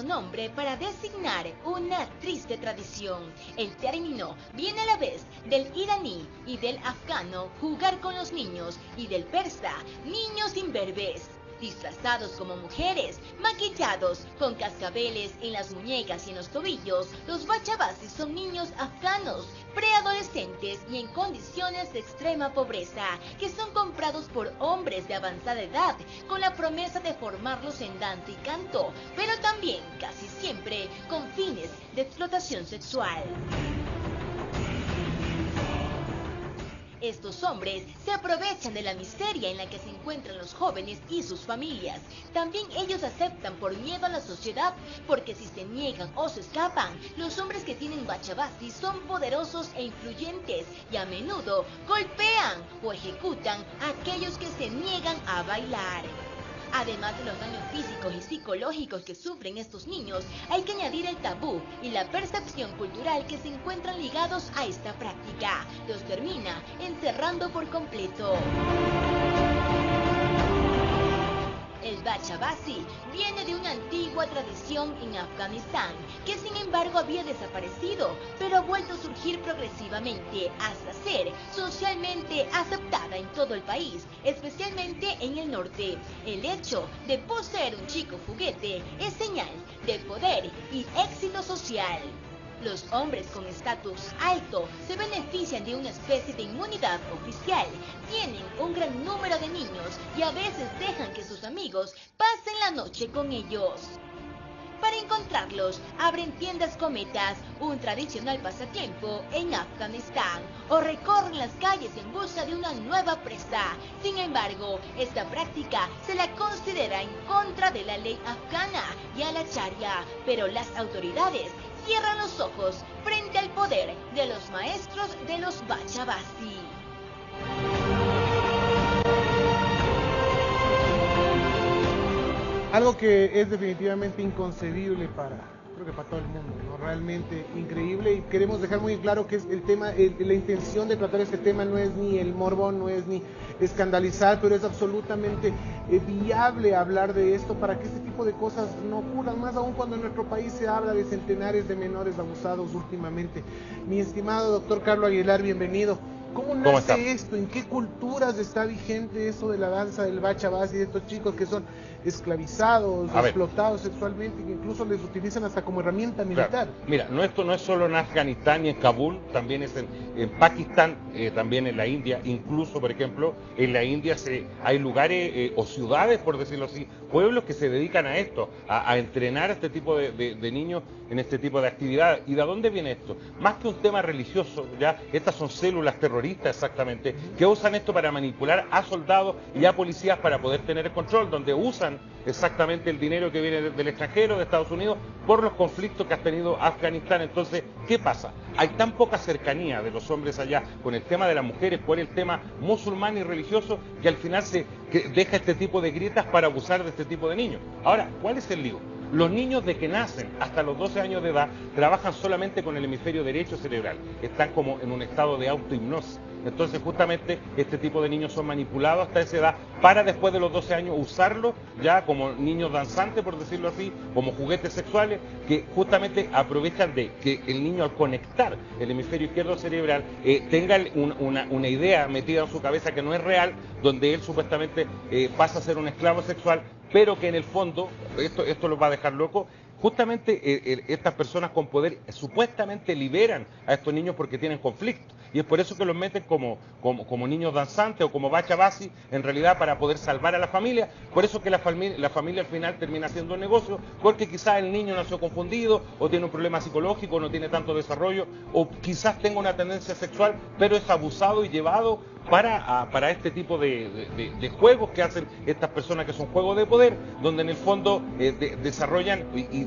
nombre para designar una triste tradición. El término viene a la vez del iraní y del afgano jugar con los niños y del persa niños imberbes. Disfrazados como mujeres, maquillados con cascabeles en las muñecas y en los tobillos, los bachabasis son niños afganos, preadolescentes y en condiciones de extrema pobreza, que son comprados por hombres de avanzada edad con la promesa de formarlos en danza y canto, pero también, casi siempre, con fines de explotación sexual. Estos hombres se aprovechan de la miseria en la que se encuentran los jóvenes y sus familias. También ellos aceptan por miedo a la sociedad, porque si se niegan o se escapan, los hombres que tienen bachabasi son poderosos e influyentes y a menudo golpean o ejecutan a aquellos que se niegan a bailar. Además de los daños físicos y psicológicos que sufren estos niños, hay que añadir el tabú y la percepción cultural que se encuentran ligados a esta práctica. Los termina encerrando por completo. El bachabasi viene de una antigua tradición en Afganistán, que sin embargo había desaparecido, pero ha vuelto a surgir progresivamente hasta ser socialmente aceptada en todo el país, especialmente en el norte. El hecho de poseer un chico juguete es señal de poder y éxito social. Los hombres con estatus alto se benefician de una especie de inmunidad oficial, tienen un gran número de niños y a veces dejan que sus amigos pasen la noche con ellos. Para encontrarlos, abren tiendas cometas, un tradicional pasatiempo en Afganistán, o recorren las calles en busca de una nueva presa. Sin embargo, esta práctica se la considera en contra de la ley afgana y a la Sharia, pero las autoridades cierran los ojos frente al poder de los maestros de los bachabasi. Algo que es definitivamente inconcebible creo que para todo el mundo, ¿no? Realmente increíble, y queremos dejar muy claro que es el tema, la intención de tratar este tema no es ni el morbo, no es ni escandalizar, pero es absolutamente viable hablar de esto para que este tipo de cosas no ocurran, más aún cuando en nuestro país se habla de centenares de menores abusados últimamente. Mi estimado doctor Carlos Aguilar, bienvenido. ¿Cómo nace esto? ¿En qué culturas está vigente eso de la danza del bachabasi, de estos chicos que son esclavizados, explotados sexualmente, que incluso les utilizan hasta como herramienta militar? Claro. Mira, esto no es solo en Afganistán y en Kabul, también es en Pakistán, también en la India, incluso, por ejemplo, en la India hay lugares o ciudades, por decirlo así, pueblos que se dedican a esto, a entrenar a este tipo de niños en este tipo de actividades. ¿Y de dónde viene esto? Más que un tema religioso, ya estas son células terroristas exactamente, que usan esto para manipular a soldados y a policías para poder tener el control, donde usan exactamente el dinero que viene del extranjero, de Estados Unidos, por los conflictos que ha tenido Afganistán. Entonces, ¿qué pasa? Hay tan poca cercanía de los hombres allá con el tema de las mujeres por el tema musulmán y religioso, que al final se deja este tipo de grietas para abusar de este tipo de niños. Ahora, ¿cuál es el lío? Los niños de que nacen hasta los 12 años de edad trabajan solamente con el hemisferio derecho cerebral, están como en un estado de autohipnosis. Entonces justamente este tipo de niños son manipulados hasta esa edad para después de los 12 años usarlos ya como niños danzantes, por decirlo así, como juguetes sexuales, que justamente aprovechan de que el niño al conectar el hemisferio izquierdo cerebral tenga una idea metida en su cabeza que no es real, donde él supuestamente pasa a ser un esclavo sexual, pero que en el fondo, esto los va a dejar locos, justamente estas personas con poder supuestamente liberan a estos niños porque tienen conflicto. Y es por eso que los meten como niños danzantes o como bachabasi, en realidad para poder salvar a la familia. Por eso que la familia al final termina haciendo un negocio, porque quizás el niño nació confundido, o tiene un problema psicológico, no tiene tanto desarrollo, o quizás tenga una tendencia sexual, pero es abusado y llevado para este tipo de juegos que hacen estas personas, que son juegos de poder, donde en el fondo desarrollan y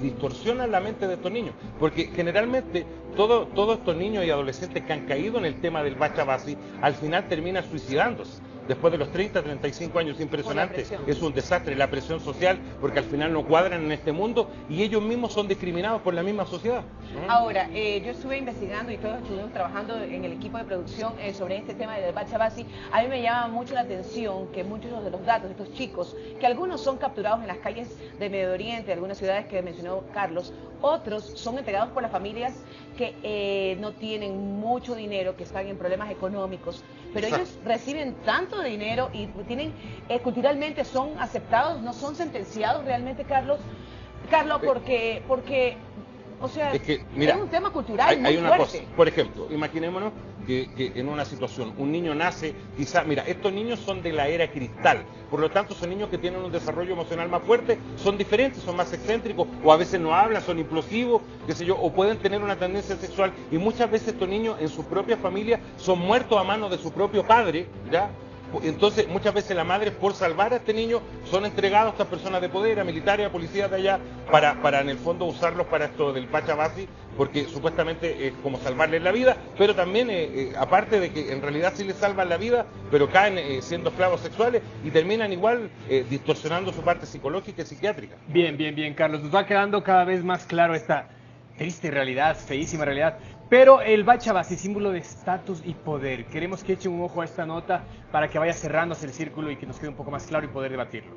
distorsionan la mente de estos niños, porque generalmente todos estos niños y adolescentes que han caído en el tema del bachabasi al final terminan suicidándose, después de los 30, 35 años, impresionante. Por la Es un desastre, la presión social, porque al final no cuadran en este mundo y ellos mismos son discriminados por la misma sociedad. Ahora, yo estuve investigando y todos estuvimos trabajando en el equipo de producción sobre este tema del Bacha Basi. A mí me llama mucho la atención que muchos de los datos de estos chicos, que algunos son capturados en las calles de Medio Oriente, algunas ciudades que mencionó Carlos, otros son entregados por las familias que no tienen mucho dinero, que están en problemas económicos, pero Exacto. ellos reciben tanto dinero y tienen culturalmente son aceptados, no son sentenciados realmente, Carlos, porque o sea, Es que, mira, es un tema cultural hay muy una fuerte. cosa, por ejemplo, imaginémonos que en una situación, un niño nace, quizá, mira, estos niños son de la era cristal, por lo tanto son niños que tienen un desarrollo emocional más fuerte, son diferentes, son más excéntricos, o a veces no hablan, son implosivos, qué sé yo, o pueden tener una tendencia sexual, y muchas veces estos niños en su propia familia son muertos a manos de su propio padre, ¿ya? Entonces, muchas veces las madres, por salvar a este niño, son entregados a estas personas de poder, a militares, a policías de allá, para en el fondo usarlos para esto del Pacha Basi, porque supuestamente es como salvarles la vida, pero también, aparte de que en realidad sí les salvan la vida, pero caen siendo esclavos sexuales y terminan igual distorsionando su parte psicológica y psiquiátrica. Bien, Carlos. Nos va quedando cada vez más claro esta triste realidad, feísima realidad. Pero el Bacha Basi, símbolo de estatus y poder. Queremos que echen un ojo a esta nota para que vaya cerrándose el círculo y que nos quede un poco más claro y poder debatirlo.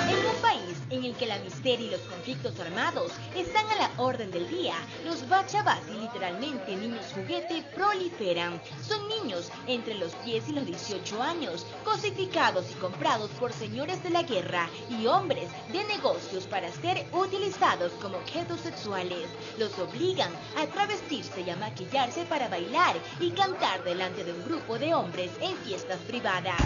En un país en el que la miseria y los conflictos armados están a la orden del día, los Bacha Basi, literalmente niños juguete, proliferan. Son niños entre los 10 y los 18 años, cosificados y comprados por señores de la guerra y hombres de negocios para ser utilizados como objetos sexuales. Los obligan a travestirse y a maquillarse para bailar y cantar delante de un grupo de hombres en fiestas privadas.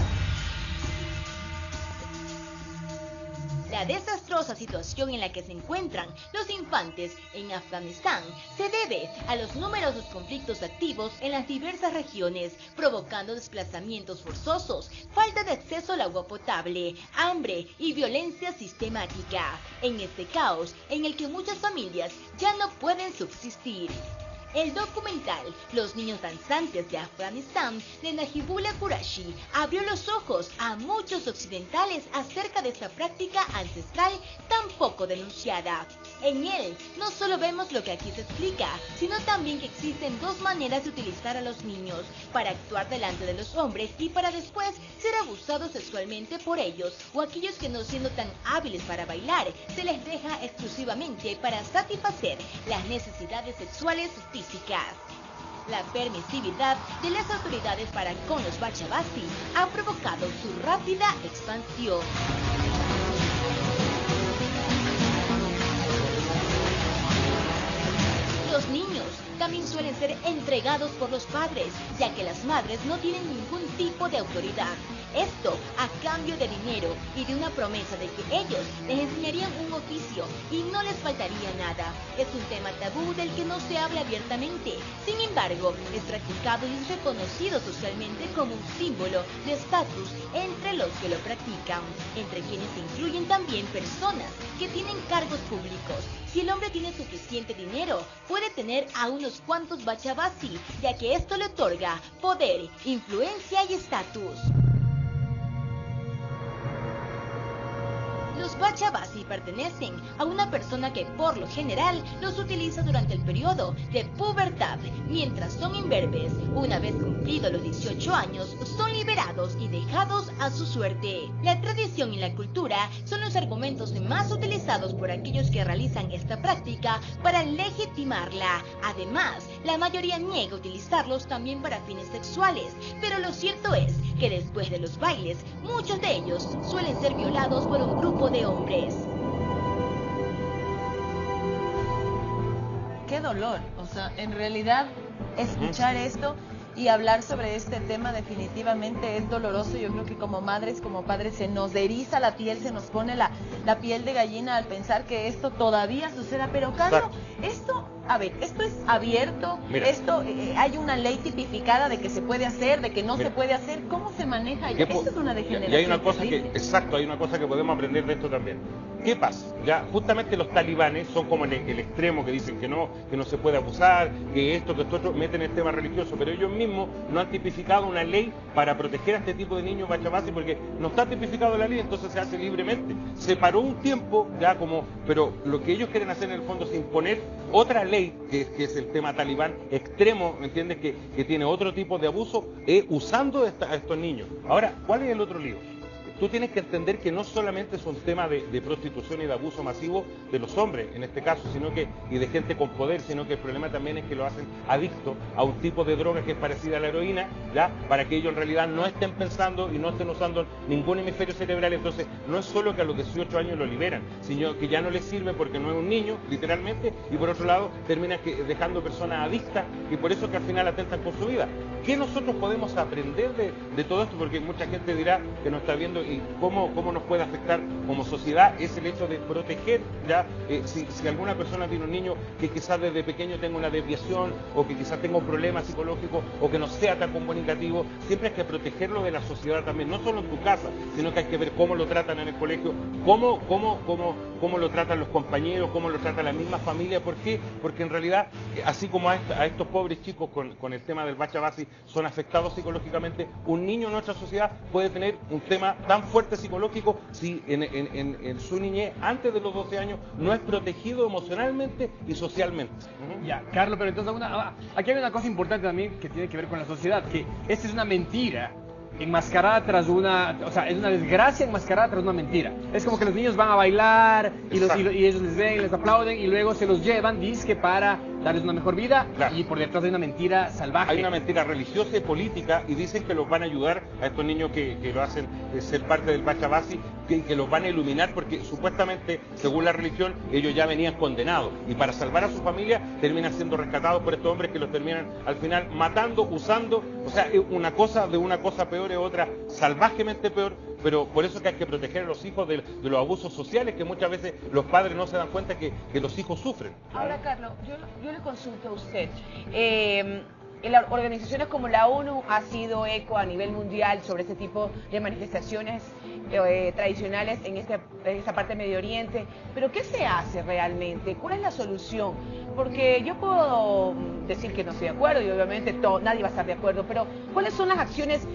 La desastrosa situación en la que se encuentran los infantes en Afganistán se debe a los numerosos conflictos activos en las diversas regiones, provocando desplazamientos forzosos, falta de acceso al agua potable, hambre y violencia sistemática. En este caos en el que muchas familias ya no pueden subsistir. El documental Los niños danzantes de Afganistán de Najibullah Qurashi abrió los ojos a muchos occidentales acerca de esta práctica ancestral tan poco denunciada. En él no solo vemos lo que aquí se explica, sino también que existen dos maneras de utilizar a los niños, para actuar delante de los hombres y para después ser abusados sexualmente por ellos, o aquellos que no siendo tan hábiles para bailar, se les deja exclusivamente para satisfacer las necesidades sexuales físicas. La permisividad de las autoridades para con los Bacha Basi ha provocado su rápida expansión. Los niños también suelen ser entregados por los padres, ya que las madres no tienen ningún tipo de autoridad. Esto a cambio de dinero y de una promesa de que ellos les enseñarían un oficio y no les faltaría nada. Es un tema tabú del que no se habla abiertamente. Sin embargo, es practicado y es reconocido socialmente como un símbolo de estatus entre los que lo practican, entre quienes se incluyen también personas que tienen cargos públicos. Si el hombre tiene suficiente dinero, puede tener a unos cuantos Bacha Basi, ya que esto le otorga poder, influencia y estatus. Los Bacha Basi pertenecen a una persona que por lo general los utiliza durante el periodo de pubertad, mientras son imberbes. Una vez cumplidos los 18 años, son liberados y dejados a su suerte. La tradición y la cultura son los argumentos más utilizados por aquellos que realizan esta práctica para legitimarla. Además, la mayoría niega utilizarlos también para fines sexuales, pero lo cierto es que después de los bailes, muchos de ellos suelen ser violados por un grupo de hombres. Qué dolor, o sea, en realidad escuchar esto y hablar sobre este tema definitivamente es doloroso. Yo creo que como madres, como padres, se nos eriza la piel, se nos pone la piel de gallina al pensar que esto todavía suceda. Pero Carlos, esto, a ver, esto es abierto, Mira. esto hay una ley tipificada de que se puede hacer, de que no se puede hacer. ¿Cómo se maneja? Esto es una degeneración. Y hay una cosa terrible. exacto, hay una cosa que podemos aprender de esto también. ¿Qué pasa? Ya justamente los talibanes son como el extremo que dicen que no se puede abusar, que esto otro, meten el tema religioso, pero ellos mismos no han tipificado una ley para proteger a este tipo de niños bachabasi, porque no está tipificado la ley, entonces se hace libremente. Se paró un tiempo, pero lo que ellos quieren hacer en el fondo es imponer otra ley, que es el tema talibán extremo, ¿me entiendes? Que tiene otro tipo de abuso, usando a estos niños. Ahora, ¿cuál es el otro lío? Tú tienes que entender que no solamente es un tema de prostitución y de abuso masivo de los hombres, en este caso, y de gente con poder, sino que el problema también es que lo hacen adictos a un tipo de droga que es parecida a la heroína, ¿ya? Para que ellos en realidad no estén pensando y no estén usando ningún hemisferio cerebral. Entonces, no es solo que a los 18 años lo liberan, sino que ya no les sirve porque no es un niño, literalmente, y por otro lado, termina dejando personas adictas y por eso que al final atentan con su vida. ¿Qué nosotros podemos aprender de todo esto? Porque mucha gente dirá que nos está viendo y cómo nos puede afectar como sociedad es el hecho de proteger, ¿ya? Si alguna persona tiene un niño que quizás desde pequeño tenga una desviación o que quizás tenga un problema psicológico o que no sea tan comunicativo, siempre hay que protegerlo de la sociedad también, no solo en tu casa, sino que hay que ver cómo lo tratan en el colegio, cómo lo tratan los compañeros, cómo lo trata la misma familia. ¿Por qué? Porque en realidad, así como a estos pobres chicos con el tema del bachabasi son afectados psicológicamente, un niño en nuestra sociedad puede tener un tema tan fuerte psicológico si en su niñez, antes de los 12 años, no es protegido emocionalmente y socialmente. Ya, Carlos, pero entonces aquí hay una cosa importante también que tiene que ver con la sociedad, que esta es una mentira enmascarada tras es una desgracia enmascarada tras una mentira. Es como que los niños van a bailar y ellos les ven, les aplauden y luego se los llevan, dizque para darles una mejor vida, claro. Y por detrás hay una mentira salvaje. Hay una mentira religiosa y política y dicen que los van a ayudar a estos niños que lo hacen ser parte del bachabasi, que los van a iluminar porque supuestamente, según la religión, ellos ya venían condenados y para salvar a su familia terminan siendo rescatados por estos hombres que los terminan al final matando, usando, o sea, una cosa peor es otra salvajemente peor, pero por eso que hay que proteger a los hijos de los abusos sociales que muchas veces los padres no se dan cuenta que los hijos sufren. Ahora, Carlos, yo le consulto a usted. En las organizaciones como la ONU ha sido eco a nivel mundial sobre este tipo de manifestaciones tradicionales en esta parte de Medio Oriente, pero ¿qué se hace realmente? ¿Cuál es la solución? Porque yo puedo decir que no estoy de acuerdo y obviamente nadie va a estar de acuerdo, pero ¿cuáles son las acciones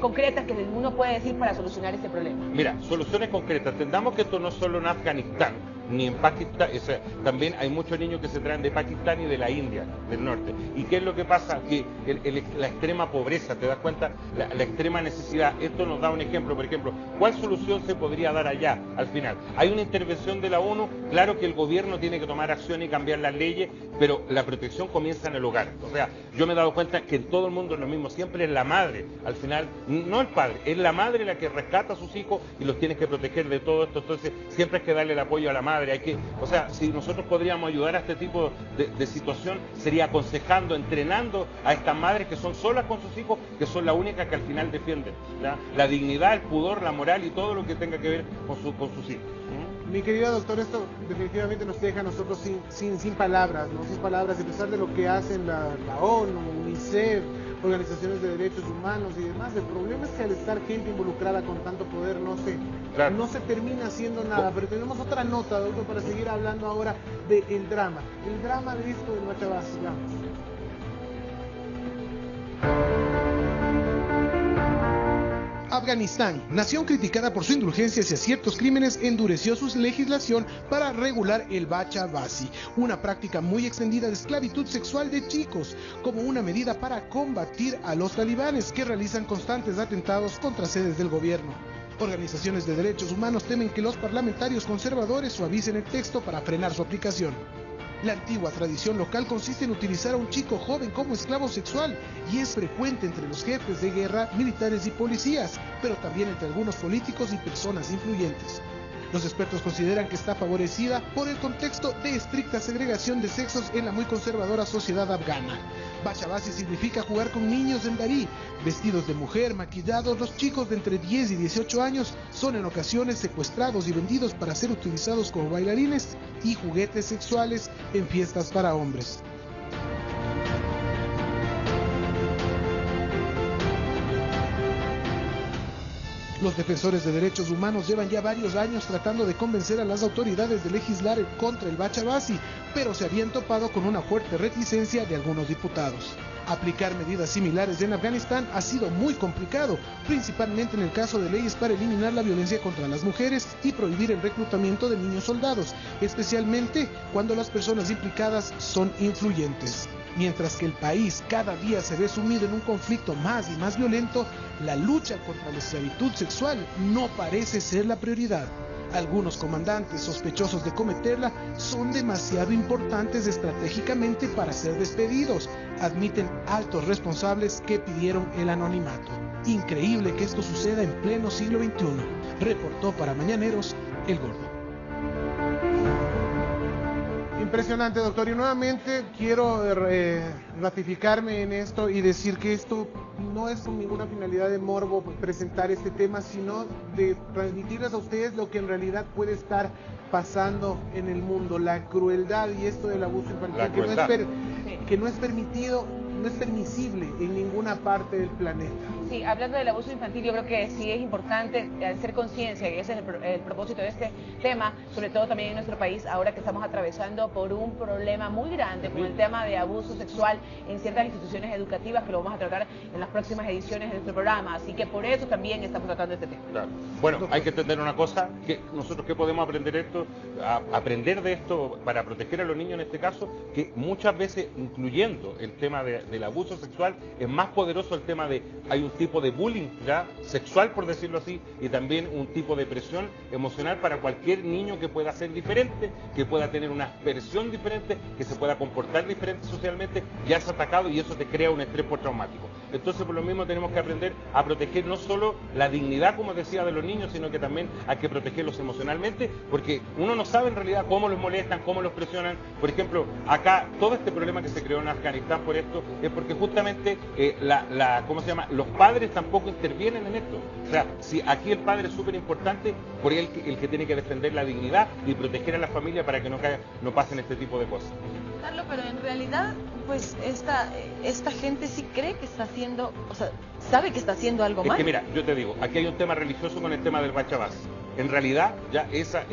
concretas que uno puede decir para solucionar este problema? Mira, soluciones concretas. Entendamos que esto no es solo en Afganistán, ni en Pakistán, también hay muchos niños que se traen de Pakistán y de la India, del norte. ¿Y qué es lo que pasa? Que la extrema pobreza, ¿te das cuenta? La extrema necesidad. Esto nos da un ejemplo, por ejemplo, ¿cuál solución se podría dar allá al final? Hay una intervención de la ONU, claro que el gobierno tiene que tomar acción y cambiar las leyes, pero la protección comienza en el hogar. O sea, yo me he dado cuenta que en todo el mundo es lo mismo, siempre es la madre, al final, no el padre, es la madre la que rescata a sus hijos y los tiene que proteger de todo esto, entonces siempre hay que darle el apoyo a la madre. Si nosotros podríamos ayudar a este tipo de situación, sería aconsejando, entrenando a estas madres que son solas con sus hijos, que son las únicas que al final defienden la dignidad, el pudor, la moral y todo lo que tenga que ver con sus hijos. Mi querido doctor, esto definitivamente nos deja a nosotros sin palabras, ¿no? Sin palabras, a pesar de lo que hacen la ONU, UNICEF, organizaciones de derechos humanos y demás. El problema es que al estar gente involucrada con tanto poder no se termina haciendo nada. Pero tenemos otra nota, doctor, para seguir hablando ahora del drama. El drama de esto del bachabasi. Afganistán, nación criticada por su indulgencia hacia ciertos crímenes, endureció su legislación para regular el bachabasi, una práctica muy extendida de esclavitud sexual de chicos, como una medida para combatir a los talibanes que realizan constantes atentados contra sedes del gobierno. Organizaciones de derechos humanos temen que los parlamentarios conservadores suavicen el texto para frenar su aplicación. La antigua tradición local consiste en utilizar a un chico joven como esclavo sexual y es frecuente entre los jefes de guerra, militares y policías, pero también entre algunos políticos y personas influyentes. Los expertos consideran que está favorecida por el contexto de estricta segregación de sexos en la muy conservadora sociedad afgana. Bachabasi significa jugar con niños en darí, vestidos de mujer, maquillados. Los chicos de entre 10 y 18 años son en ocasiones secuestrados y vendidos para ser utilizados como bailarines y juguetes sexuales en fiestas para hombres. Los defensores de derechos humanos llevan ya varios años tratando de convencer a las autoridades de legislar contra el Bachabasi, pero se habían topado con una fuerte reticencia de algunos diputados. Aplicar medidas similares en Afganistán ha sido muy complicado, principalmente en el caso de leyes para eliminar la violencia contra las mujeres y prohibir el reclutamiento de niños soldados, especialmente cuando las personas implicadas son influyentes. Mientras que el país cada día se ve sumido en un conflicto más y más violento, la lucha contra la esclavitud sexual no parece ser la prioridad. Algunos comandantes sospechosos de cometerla son demasiado importantes estratégicamente para ser despedidos, admiten altos responsables que pidieron el anonimato. Increíble que esto suceda en pleno siglo XXI. Reportó para Mañaneros, El Gordo. Impresionante, doctor. Y nuevamente quiero ratificarme en esto y decir que esto no es con ninguna finalidad de morbo presentar este tema, sino de transmitirles a ustedes lo que en realidad puede estar pasando en el mundo, la crueldad y esto del abuso infantil que no es permitido, no es permisible en ninguna parte del planeta. Sí, hablando del abuso infantil, yo creo que sí es importante hacer conciencia, y ese es el propósito de este tema, sobre todo también en nuestro país, ahora que estamos atravesando por un problema muy grande con el tema de abuso sexual en ciertas instituciones educativas, que lo vamos a tratar en las próximas ediciones de nuestro programa, así que por eso también estamos tratando este tema. Claro. Bueno, hay que entender una cosa, que nosotros que podemos aprender de esto para proteger a los niños en este caso, que muchas veces, incluyendo el tema del abuso sexual, es más poderoso el tema de, hay un tipo de bullying ya sexual, por decirlo así, y también un tipo de presión emocional para cualquier niño que pueda ser diferente, que pueda tener una expresión diferente, que se pueda comportar diferente socialmente, ya es atacado y eso te crea un estrés postraumático. Entonces, por lo mismo tenemos que aprender a proteger no solo la dignidad, como decía, de los niños, sino que también hay que protegerlos emocionalmente, porque uno no sabe en realidad cómo los molestan, cómo los presionan. Por ejemplo, acá todo este problema que se creó en Afganistán por esto es porque justamente ¿cómo se llama? Los padres tampoco intervienen en esto. O sea, si aquí el padre es súper importante, por él el que tiene que defender la dignidad y proteger a la familia para que no pasen este tipo de cosas. Carlos, pero en realidad, pues esta gente sí cree que está haciendo, o sea, sabe que está haciendo algo mal. Es que mira, yo te digo, aquí hay un tema religioso con el tema del Bachabasi. En realidad, ya esa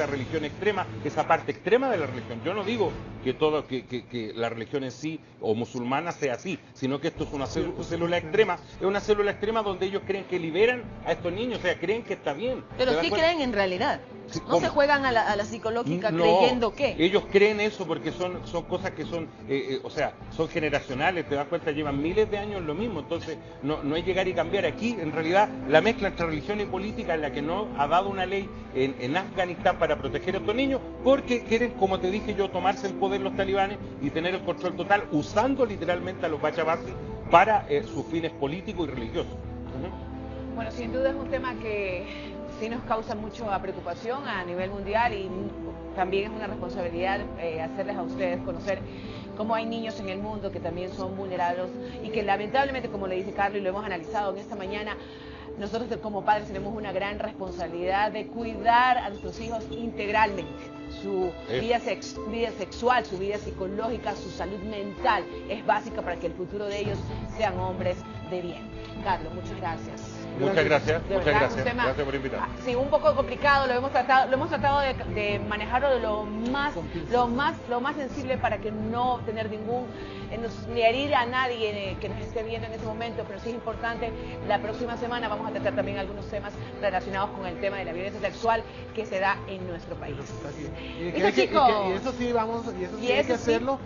religión extrema, esa parte extrema de la religión. Yo no digo que la religión en sí, o musulmana, sea así, sino que esto es una célula extrema. Es una célula extrema donde ellos creen que liberan a estos niños, o sea, creen que está bien. Pero sí creen en realidad. Sí, no se juegan a la psicológica no, creyendo que. Ellos creen eso porque son cosas que son, o sea, son generacionales, te das cuenta, llevan miles de años lo mismo, entonces no es llegar y cambiar. Aquí, en realidad, la mezcla entre religión y política es la que no ha dado una ley en Afganistán para proteger a estos niños, porque quieren, como te dije yo, tomarse el poder los talibanes y tener el control total, usando literalmente a los Bachabasi para sus fines políticos y religiosos. Bueno, sin duda es un tema que sí nos causa mucha preocupación a nivel mundial y también es una responsabilidad hacerles a ustedes conocer cómo hay niños en el mundo que también son vulnerables y que lamentablemente, como le dice Carlos y lo hemos analizado en esta mañana, nosotros como padres tenemos una gran responsabilidad de cuidar a nuestros hijos integralmente. Su vida sexual, su vida psicológica, su salud mental es básica para que el futuro de ellos sean hombres de bien. Carlos, muchas gracias. Muchas gracias, Tema, gracias por invitar. Sí, un poco complicado, lo hemos tratado de manejarlo de lo más sensible para que no tener ni herir a nadie que nos esté viendo en este momento, pero sí es importante. La próxima semana vamos a tratar también algunos temas relacionados con el tema de la violencia sexual que se da en nuestro país. Y eso sí hay que hacerlo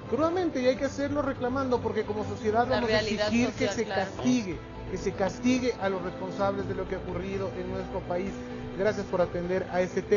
crudamente, y hay que hacerlo reclamando, porque como sociedad vamos a exigir que se castigue a los responsables de lo que ha ocurrido en nuestro país. Gracias por atender a este tema.